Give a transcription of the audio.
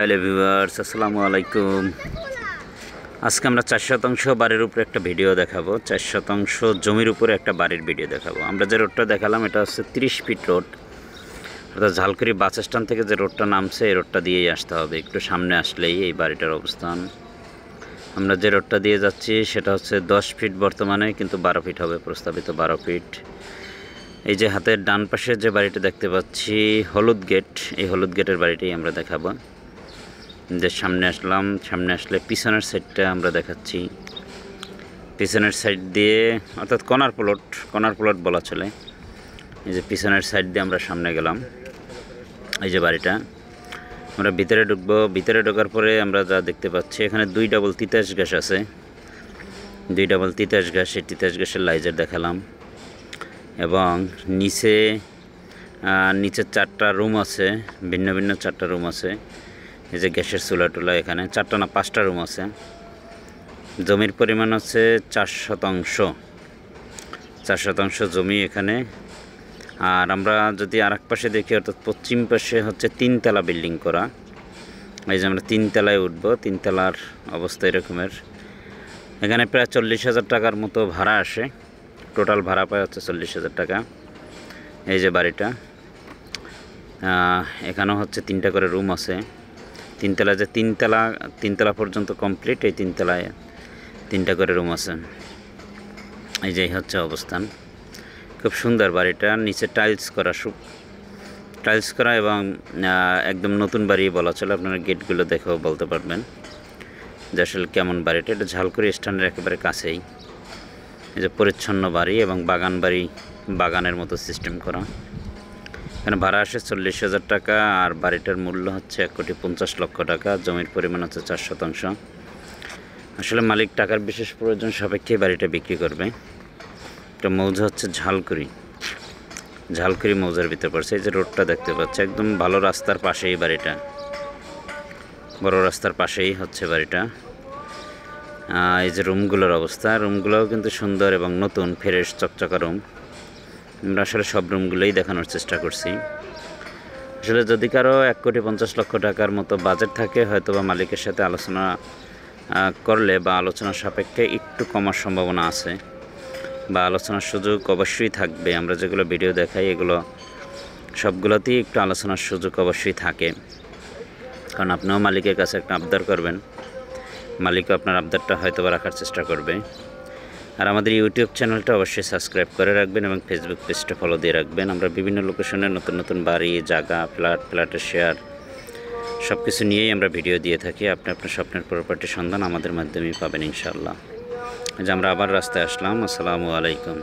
Hello viewers, আসসালামু আলাইকুম। আজকে আমরা 4% বাড়ির উপরে একটা ভিডিও দেখাবো। 4% জমির উপরে একটা বাড়ির ভিডিও দেখাবো। আমরা যে রোডটা দেখালাম এটা হচ্ছে 30 ফিট রোড, অর্থাৎ ঝালকুড়ি বাস স্ট্যান্ড থেকে যে রোডটা নামছে এই রোডটা দিয়েই আসতে হবে। একটু সামনে আসলেই এই বাড়িটার অবস্থান। আমরা যে রোডটা দিয়ে যাচ্ছি সেটা হচ্ছে 10 ফিট বর্তমানে, কিন্তু 12 ফিট হবে, প্রস্তাবিত 12 ফিট। এই যে হাতের ডান পাশে যে বাড়িটা দেখতে পাচ্ছি হলুদ গেট, এই হলুদ গেটের বাড়িটাই আমরা দেখাবো। যে সামনে আসলাম, সামনে আসলে পিছনের সাইডটা আমরা দেখাচ্ছি। পিছনের সাইড দিয়ে অর্থাৎ কর্নার প্লট বলা চলে। এই যে পিছনের সাইড দিয়ে আমরা সামনে গেলাম। এই যে বাড়িটা, আমরা ভিতরে ঢুকবো। ভিতরে ঢোকার পরে আমরা যা দেখতে পাচ্ছি এখানে 2 ডাবল তিতাস গ্যাস আছে, 2 ডাবল তিতাস গ্যাস। এই তিতাস গ্যাসের লাইজার দেখালাম। এবং নিচে 4টা রুম আছে, ভিন্ন ভিন্ন 4টা রুম আছে। এই যে গ্যাসের চুলা টুলা, এখানে 4টা না 5টা রুম আছে। জমির পরিমাণ হচ্ছে 4% জমি এখানে। আর আমরা যদি আরেক পাশে দেখি, অর্থাৎ পশ্চিম পাশে হচ্ছে 3 তলা বিল্ডিং করা। এই যে আমরা 3 তলায় উঠবো। 3 তলার অবস্থা এরকমের। এখানে প্রায় 40,000 টাকার মতো ভাড়া আসে। টোটাল ভাড়া পায় হচ্ছে 40,000 টাকা। এই যে বাড়িটা, এখানেও হচ্ছে 3টা করে রুম আছে। 3 তলা, যে 3 তলা পর্যন্ত কমপ্লিট। এই 3 তলায় 3টা করে রুম আছে। এই যে হচ্ছে অবস্থান। খুব সুন্দর বাড়িটা, নিচে টাইলস করা এবং একদম নতুন বাড়ি বলা চলে। আপনারা গেটগুলো দেখেও বলতে পারবেন যে আসলে কেমন বাড়িটা। এটা ঝালকুড়ি স্ট্যান্ডের একেবারে কাছেই। এই যে পরিচ্ছন্ন বাড়ি এবং বাগানের মতো সিস্টেম করা। এখানে ভাড়া আসে 40,000 টাকা। আর বাড়িটার মূল্য হচ্ছে 1,50,00,000 টাকা। জমির পরিমাণ হচ্ছে 4%। আসলে মালিক টাকার বিশেষ প্রয়োজন সাপেক্ষে বাড়িটা বিক্রি করবে। এটা মৌজা হচ্ছে ঝালকুড়ি মৌজার ভিতরে পড়ছে। এই যে রোডটা দেখতে পাচ্ছে, একদম ভালো রাস্তার পাশেই বাড়িটা, বড় রাস্তার পাশেই হচ্ছে বাড়িটা। এই যে রুমগুলোর অবস্থা, রুমগুলোও কিন্তু সুন্দর এবং নতুন ফ্রেশ চকচকা রুম। আমরা আসলে সব রুমগুলোই দেখানোর চেষ্টা করছি। আসলে যদি কারো 1,50,00,000 টাকার মতো বাজেট থাকে, হয়তো বা মালিকের সাথে আলোচনা করলে বা আলোচনার সাপেক্ষে একটু কমার সম্ভাবনা আছে, বা আলোচনার সুযোগ অবশ্যই থাকবে। আমরা যেগুলো ভিডিও দেখাই এগুলো সবগুলোতেই একটু আলোচনার সুযোগ অবশ্যই থাকে। কারণ আপনিও মালিকের কাছে একটা আবদার করবেন, মালিকও আপনার আবদারটা হয়তো বা রাখার চেষ্টা করবে। আর আমাদের ইউটিউব চ্যানেলটা অবশ্যই সাবস্ক্রাইব করে রাখবেন এবং ফেসবুক পেজটা ফলো দিয়ে রাখবেন। আমরা বিভিন্ন লোকেশনের নতুন নতুন বাড়ি, জায়গা, ফ্ল্যাটের শেয়ার সব কিছু নিয়েই আমরা ভিডিও দিয়ে থাকি। আপনি আপনার স্বপ্নের প্রপার্টির সন্ধান আমাদের মাধ্যমেই পাবেন ইনশাআল্লাহ। যে আমরা আবার রাস্তায় আসলাম। আসসালামু আলাইকুম।